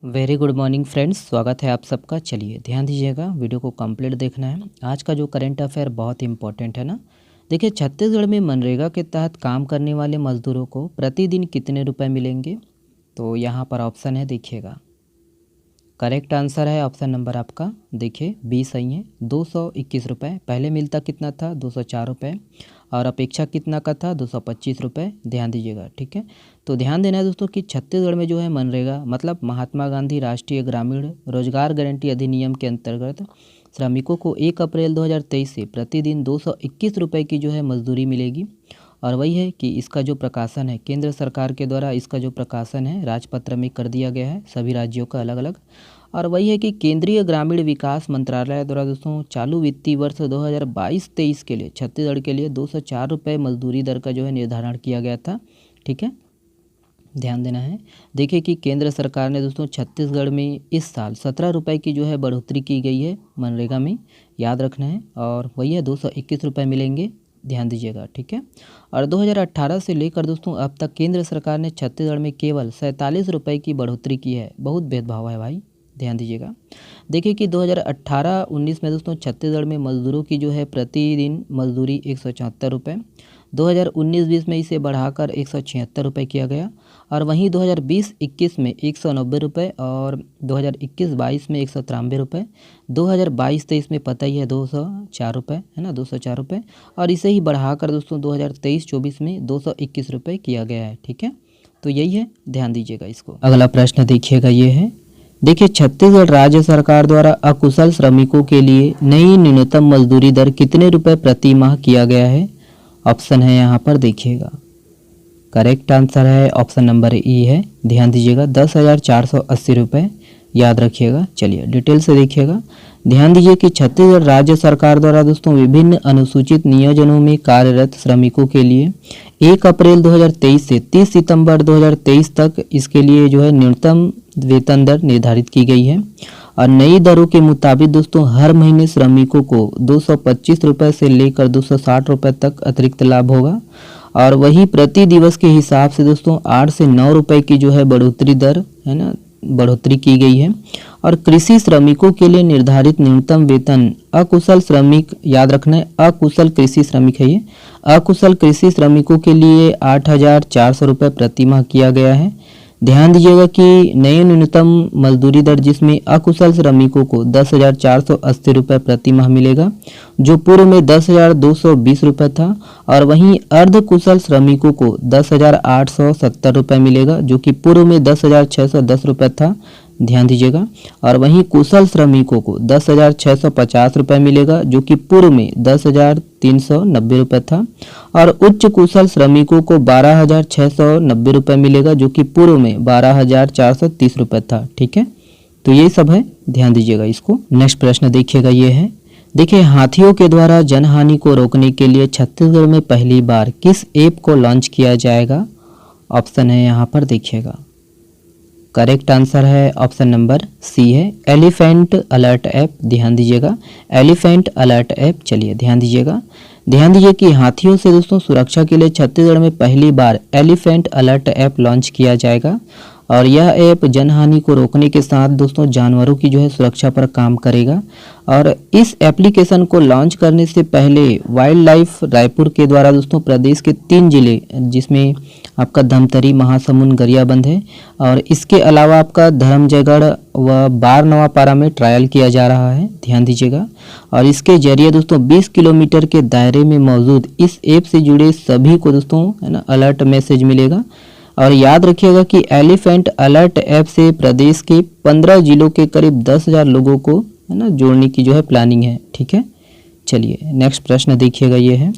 Very good morning friends, स्वागत है आप सबका। चलिए ध्यान दीजिएगा, वीडियो को कंप्लीट देखना है। आज का जो करंट अफेयर बहुत इंपॉर्टेंट है ना। देखिए, छत्तीसगढ़ में मनरेगा के तहत काम करने वाले मजदूरों को प्रतिदिन कितने रुपए मिलेंगे? तो यहाँ पर ऑप्शन है, देखिएगा। करेक्ट आंसर है ऑप्शन नंबर आपका, देखिए बी सही है। 221 रुपये। पहले मिलता कितना था? 204 रुपये। और अपेक्षा कितना का था? 225 रुपये। ध्यान दीजिएगा, ठीक है। तो ध्यान देना है दोस्तों कि छत्तीसगढ़ में जो है मनरेगा मतलब महात्मा गांधी राष्ट्रीय ग्रामीण रोजगार गारंटी अधिनियम के अंतर्गत श्रमिकों को 1 अप्रैल 2023 से प्रतिदिन 221 रुपये की जो है मजदूरी मिलेगी। और वही है कि इसका जो प्रकाशन है केंद्र सरकार के द्वारा, इसका जो प्रकाशन है राजपत्र में कर दिया गया है सभी राज्यों का अलग अलग। और वही है कि केंद्रीय ग्रामीण विकास मंत्रालय द्वारा दोस्तों चालू वित्तीय वर्ष 2022-23 के लिए छत्तीसगढ़ के लिए 204 रुपये मजदूरी दर का जो है निर्धारण किया गया था, ठीक है। ध्यान देना है। देखिए कि केंद्र सरकार ने दोस्तों छत्तीसगढ़ में इस साल 17 रुपये की जो है बढ़ोतरी की गई है मनरेगा में, याद रखना है। और वही है 221 रुपये मिलेंगे, ध्यान दीजिएगा, ठीक है। और 2018 से लेकर दोस्तों अब तक केंद्र सरकार ने छत्तीसगढ़ में केवल 47 रुपये की बढ़ोतरी की है। बहुत भेदभाव है भाई, ध्यान दीजिएगा। देखिए कि 2018-19 में दोस्तों छत्तीसगढ़ में मजदूरों की जो है प्रतिदिन मजदूरी 174 रुपये, 2019-20 में इसे बढ़ाकर 176 रुपये किया गया। और वहीं 2020-21 में 190 रुपये और 2021-22 में 193 रुपये, 2022-23 में पता ही है 204 रुपये, है ना, 204 रुपये। और इसे ही बढ़ाकर दोस्तों 2023-24 में 221 रुपये किया गया है, ठीक है। तो यही है, ध्यान दीजिएगा इसको। अगला प्रश्न देखिएगा, ये है, देखिए छत्तीसगढ़ राज्य सरकार द्वारा अकुशल श्रमिकों के लिए नई न्यूनतम मजदूरी दर कितने रुपए प्रति माह किया गया है? ऑप्शन है यहाँ पर, देखिएगा। करेक्ट आंसर है ऑप्शन नंबर ई है, ध्यान दीजिएगा, 10,480 रुपये, याद रखिएगा। चलिए डिटेल से देखिएगा। ध्यान दीजिए कि छत्तीसगढ़ राज्य सरकार द्वारा दोस्तों विभिन्न अनुसूचित नियोजनों में कार्यरत श्रमिकों के लिए 1 अप्रैल 2023 से 30 सितंबर 2023 तक इसके लिए जो है न्यूनतम वेतन दर निर्धारित की गई है। और नई दरों के मुताबिक दोस्तों हर महीने श्रमिकों को 225 रुपये से लेकर 260 रुपये तक अतिरिक्त लाभ होगा। और वही प्रति दिवस के हिसाब से दोस्तों 8 से 9 रुपये की जो है बढ़ोतरी दर, है ना, बढ़ोतरी की गई है। और कृषि श्रमिकों के लिए निर्धारित न्यूनतम वेतन अकुशल श्रमिक, याद रखना है अकुशल कृषि श्रमिक है ये, अकुशल कृषि श्रमिकों के लिए 8,400 रुपये प्रति माह किया गया है। ध्यान दीजिएगा कि नई न्यूनतम मजदूरी दर जिसमें अकुशल श्रमिकों को 10,480 रुपये प्रति माह मिलेगा, जो पूर्व में 10,220 रुपये था। और वहीं अर्ध कुशल श्रमिकों को 10,870 रुपये मिलेगा, जो कि पूर्व में 10,610 रुपये था, ध्यान दीजिएगा। और वहीं कुशल श्रमिकों को 10,650 रुपये मिलेगा, जो कि पूर्व में 10,390 रुपये था। और उच्च कुशल श्रमिकों को 12,690 रुपये मिलेगा, जो कि पूर्व में 12,430 रुपये था, ठीक है। तो ये सब है, ध्यान दीजिएगा इसको। नेक्स्ट प्रश्न देखिएगा, ये है, देखिए हाथियों के द्वारा जनहानि को रोकने के लिए छत्तीसगढ़ में पहली बार किस ऐप को लॉन्च किया जाएगा? ऑप्शन है यहाँ पर, देखिएगा। करेक्ट आंसर है ऑप्शन नंबर सी है, एलिफेंट अलर्ट ऐप, ध्यान दीजिएगा, एलिफेंट अलर्ट ऐप। चलिए ध्यान दीजिएगा। ध्यान दीजिए कि हाथियों से दोस्तों सुरक्षा के लिए छत्तीसगढ़ में पहली बार एलिफेंट अलर्ट ऐप लॉन्च किया जाएगा। और यह ऐप जनहानि को रोकने के साथ दोस्तों जानवरों की जो है सुरक्षा पर काम करेगा। और इस एप्लीकेशन को लॉन्च करने से पहले वाइल्ड लाइफ रायपुर के द्वारा दोस्तों प्रदेश के 3 जिले, जिसमें आपका धमतरी, महासमुंद, गरियाबंद है, और इसके अलावा आपका धर्मजयगढ़ व बारनवापारा में ट्रायल किया जा रहा है, ध्यान दीजिएगा। और इसके जरिए दोस्तों 20 किलोमीटर के दायरे में मौजूद इस ऐप से जुड़े सभी को दोस्तों, है ना, अलर्ट मैसेज मिलेगा। और याद रखिएगा कि एलिफेंट अलर्ट ऐप से प्रदेश के 15 जिलों के करीब 10,000 लोगों को, है ना, जोड़ने की जो है प्लानिंग है, ठीक है। चलिए नेक्स्ट प्रश्न देखिएगा, ये है,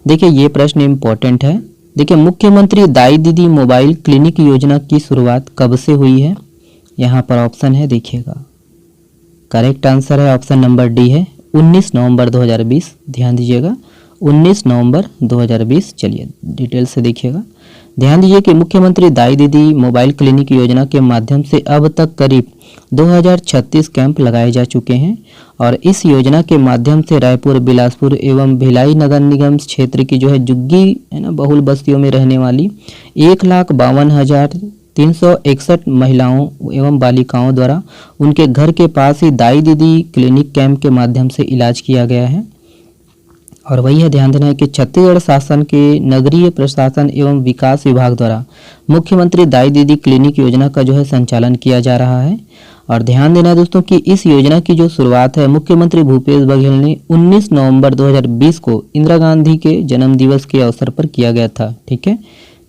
देखिए ये प्रश्न इम्पोर्टेंट है। देखिए मुख्यमंत्री दाई दीदी मोबाइल क्लिनिक योजना की शुरुआत कब से हुई है? यहाँ पर ऑप्शन है, देखिएगा। करेक्ट आंसर है ऑप्शन नंबर डी है, 19 नवंबर 2020, ध्यान दीजिएगा, 19 नवंबर 2020। चलिए डिटेल से देखिएगा। ध्यान दीजिए कि मुख्यमंत्री दाई दीदी मोबाइल क्लिनिक योजना के माध्यम से अब तक करीब 2036 कैंप लगाए जा चुके हैं। और इस योजना के माध्यम से रायपुर, बिलासपुर एवं भिलाई नगर निगम क्षेत्र की जो है जुग्गी, है ना, बहुल बस्तियों में रहने वाली 1,52,000 361 महिलाओं एवं बालिकाओं द्वारा उनके घर के पास ही दाई दीदी क्लिनिक कैंप के माध्यम से इलाज किया गया है। और वही है, ध्यान देना है कि छत्तीसगढ़ शासन के नगरीय प्रशासन एवं विकास विभाग द्वारा मुख्यमंत्री दाई दीदी क्लिनिक योजना का जो है संचालन किया जा रहा है। और ध्यान देना है दोस्तों कि इस योजना की जो शुरुआत है मुख्यमंत्री भूपेश बघेल ने 19 नवंबर 2020 को इंदिरा गांधी के जन्म दिवस के अवसर पर किया गया था। ठीक है,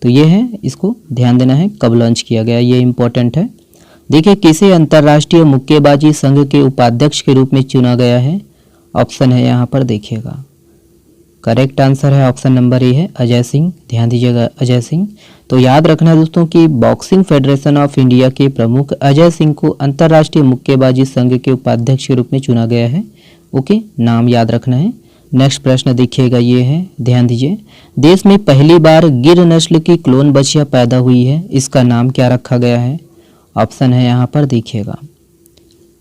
तो ये है, इसको ध्यान देना है कब लॉन्च किया गया, ये इंपॉर्टेंट है। देखिए, किसे अंतर्राष्ट्रीय मुक्केबाजी संघ के उपाध्यक्ष के रूप में चुना गया है? ऑप्शन है यहाँ पर देखिएगा, करेक्ट आंसर है ऑप्शन नंबर ए है अजय सिंह। ध्यान दीजिएगा, अजय सिंह। तो याद रखना है दोस्तों कि बॉक्सिंग फेडरेशन ऑफ इंडिया के प्रमुख अजय सिंह को अंतर्राष्ट्रीय मुक्केबाजी संघ के उपाध्यक्ष के रूप में चुना गया है। ओके, नाम याद रखना है। नेक्स्ट प्रश्न देखिएगा, ये है, ध्यान दीजिए, देश में पहली बार गिर नस्ल की क्लोन बछिया पैदा हुई है, इसका नाम क्या रखा गया है? ऑप्शन है यहाँ पर देखिएगा,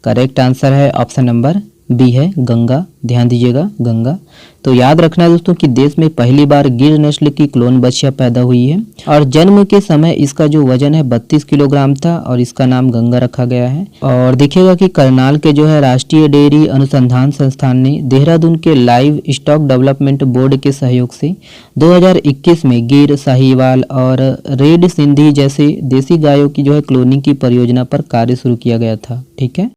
करेक्ट आंसर है ऑप्शन नंबर बी है गंगा। ध्यान दीजिएगा, गंगा। तो याद रखना है दोस्तों कि देश में पहली बार गिर नस्ल की क्लोन बछिया पैदा हुई है और जन्म के समय इसका जो वजन है 32 किलोग्राम था और इसका नाम गंगा रखा गया है। और देखिएगा कि करनाल के जो है राष्ट्रीय डेयरी अनुसंधान संस्थान ने देहरादून के लाइव स्टॉक डेवलपमेंट बोर्ड के सहयोग से 2021 में गिर, साहीवाल और रेड सिंधी जैसे देसी गायों की जो है क्लोनिंग की परियोजना पर कार्य शुरू किया गया था। ठीक है।